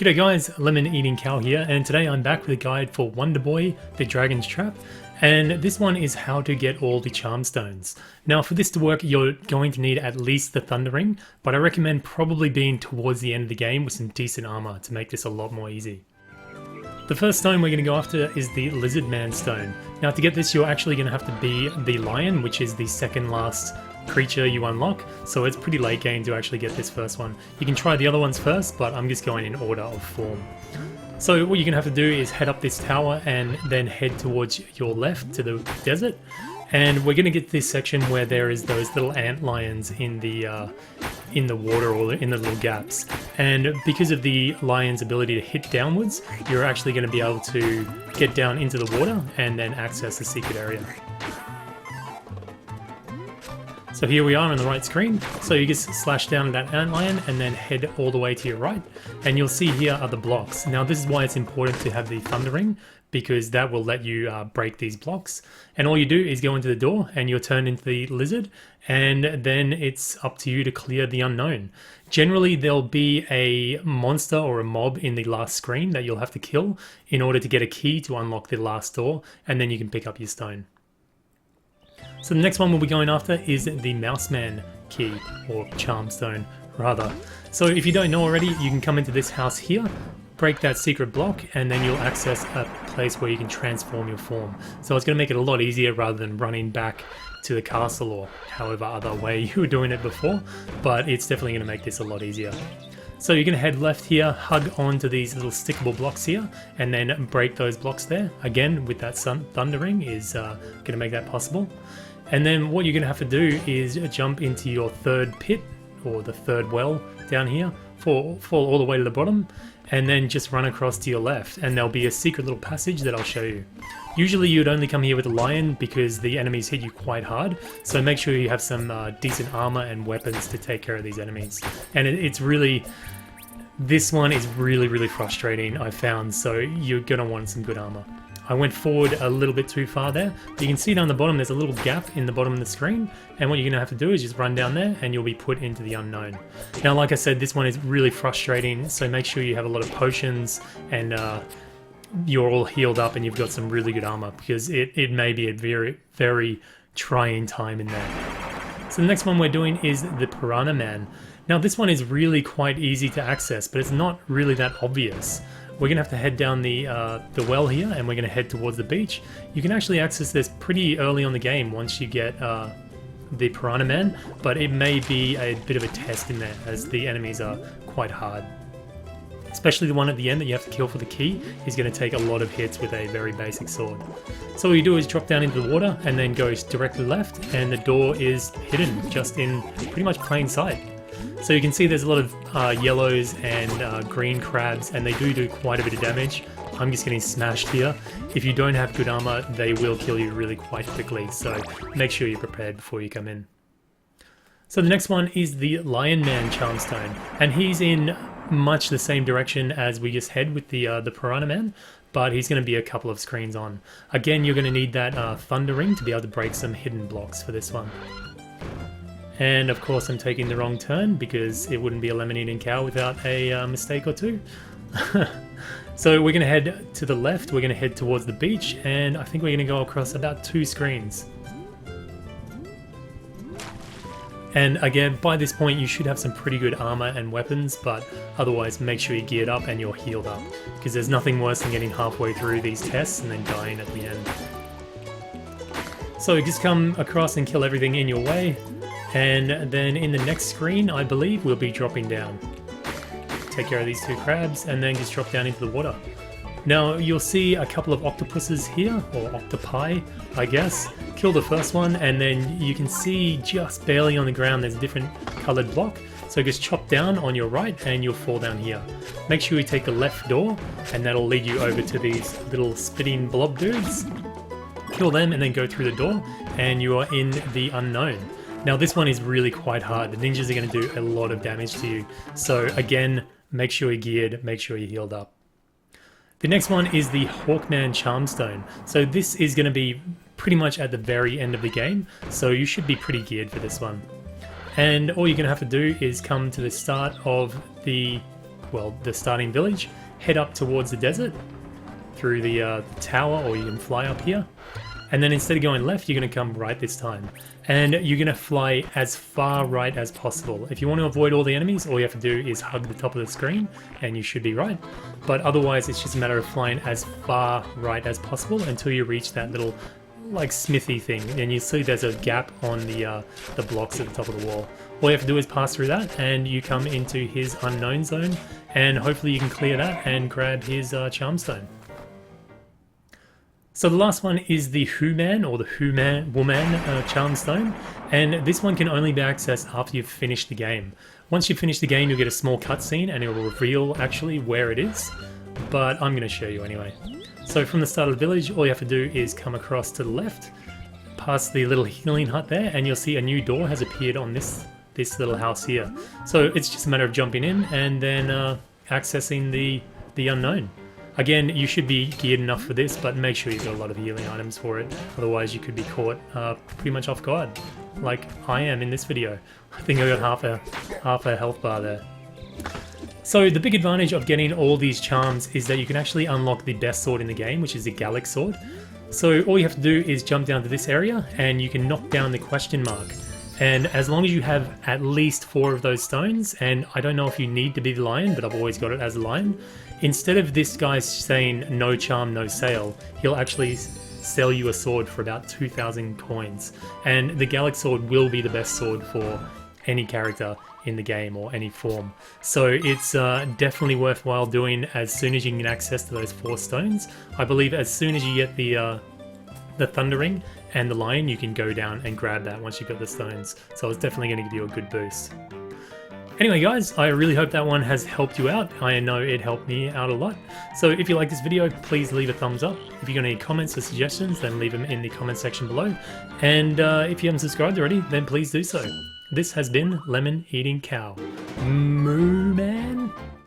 G'day guys, Lemon Eating Cow here, and today I'm back with a guide for Wonder Boy, the Dragon's Trap, and this one is how to get all the charm stones. Now for this to work, you're going to need at least the Thunder Ring, but I recommend probably being towards the end of the game with some decent armor to make this a lot more easy. The first stone we're going to go after is the Lizard Man stone. Now to get this, you're actually going to have to be the lion, which is the second last creature you unlock, so it's pretty late game to actually get this first one. You can try the other ones first, but I'm just going in order of form. So what you're going to have to do is head up this tower and then head towards your left to the desert, and we're going to get to this section where there is those little ant lions in the water or in the little gaps, and because of the lion's ability to hit downwards, you're actually going to be able to get down into the water and then access the secret area. So here we are on the right screen, so you just slash down at that antlion and then head all the way to your right, and you'll see here are the blocks. Now this is why it's important to have the Thunder Ring, because that will let you break these blocks. And all you do is go into the door and you'll turn into the lizard, and then it's up to you to clear the unknown. Generally there'll be a monster or a mob in the last screen that you'll have to kill in order to get a key to unlock the last door, and then you can pick up your stone. So the next one we'll be going after is the Mouseman key, or charm stone rather. So if you don't know already, you can come into this house here, break that secret block, and then you'll access a place where you can transform your form. So it's going to make it a lot easier rather than running back to the castle or however other way you were doing it before, but it's definitely going to make this a lot easier. So you're going to head left here, hug onto these little stickable blocks here, and then break those blocks there. Again, with that Thunder Ring is going to make that possible. And then what you're going to have to do is jump into your third pit, or the third well down here, fall all the way to the bottom, and then just run across to your left, and there'll be a secret little passage that I'll show you. Usually you'd only come here with a lion because the enemies hit you quite hard, so make sure you have some decent armor and weapons to take care of these enemies. And this one is really frustrating, I found, so you're going to want some good armor. I went forward a little bit too far there. You can see down the bottom there's a little gap in the bottom of the screen, and what you're going to have to do is just run down there and you'll be put into the unknown. Now like I said, this one is really frustrating, so make sure you have a lot of potions and you're all healed up and you've got some really good armor, because it may be a very trying time in there. So the next one we're doing is the Piranha Man. Now this one is really quite easy to access, but it's not really that obvious. We're going to have to head down the well here, and we're going to head towards the beach. You can actually access this pretty early on the game once you get the Piranha Man, but it may be a bit of a test in there as the enemies are quite hard. Especially the one at the end that you have to kill for the key is going to take a lot of hits with a very basic sword. So all you do is drop down into the water and then go directly left, and the door is hidden just in pretty much plain sight. So you can see there's a lot of yellows and green crabs, and they do quite a bit of damage. I'm just getting smashed here. If you don't have good armor, they will kill you really quite quickly, so make sure you're prepared before you come in. So the next one is the Lion Man Charmstone, and he's in much the same direction as we just head with the Piranha Man, but he's going to be a couple of screens on. Again, you're going to need that Thunder Ring to be able to break some hidden blocks for this one. And of course I'm taking the wrong turn because it wouldn't be a Lemon Eating Cow without a mistake or two. So we're going to head to the left, we're going to head towards the beach, and I think we're going to go across about 2 screens. And again, by this point you should have some pretty good armor and weapons, but otherwise make sure you're geared up and you're healed up, because there's nothing worse than getting halfway through these tests and then dying at the end. So just come across and kill everything in your way. And then in the next screen, I believe, we'll be dropping down. Take care of these 2 crabs and then just drop down into the water. Now you'll see a couple of octopuses here, or octopi, I guess. Kill the first one, and then you can see just barely on the ground there's a different coloured block. So just chop down on your right and you'll fall down here. Make sure you take the left door, and that'll lead you over to these little spitting blob dudes. Kill them and then go through the door, and you are in the unknown. Now this one is really quite hard. The ninjas are going to do a lot of damage to you. So again, make sure you're geared, make sure you're healed up. The next one is the Hawkman Charmstone. So this is going to be pretty much at the very end of the game, so you should be pretty geared for this one. And all you're going to have to do is come to the start of the well, the starting village, head up towards the desert through the tower, or you can fly up here. And then instead of going left, you're going to come right this time. And you're going to fly as far right as possible. If you want to avoid all the enemies, all you have to do is hug the top of the screen and you should be right. But otherwise, it's just a matter of flying as far right as possible until you reach that little like smithy thing. And you see there's a gap on the blocks at the top of the wall. All you have to do is pass through that and you come into his unknown zone. And hopefully you can clear that and grab his charm stone. So the last one is the Who-Man, or the Who-Man charm stone, and this one can only be accessed after you've finished the game. Once you finish the game, you'll get a small cutscene and it will reveal actually where it is, but I'm going to show you anyway. So from the start of the village, all you have to do is come across to the left, past the little healing hut there, and you'll see a new door has appeared on this little house here. So it's just a matter of jumping in and then accessing the unknown. Again, you should be geared enough for this, but make sure you've got a lot of healing items for it. Otherwise, you could be caught pretty much off guard, like I am in this video. I think I got half a health bar there. So the big advantage of getting all these charms is that you can actually unlock the best sword in the game, which is the Gallic sword. So all you have to do is jump down to this area, and you can knock down the question mark. And as long as you have at least 4 of those stones, and I don't know if you need to be the lion, but I've always got it as a lion, instead of this guy saying no charm, no sale, he'll actually sell you a sword for about 2,000 coins. And the Gallic sword will be the best sword for any character in the game or any form. So it's definitely worthwhile doing as soon as you can get access to those 4 stones. I believe as soon as you get the Thundering and the Lion, you can go down and grab that once you've got the stones. So it's definitely going to give you a good boost. Anyway guys, I really hope that one has helped you out. I know it helped me out a lot. So if you like this video, please leave a thumbs up. If you've got any comments or suggestions, then leave them in the comment section below. And if you haven't subscribed already, then please do so. This has been Lemon Eating Cow. Moo Man.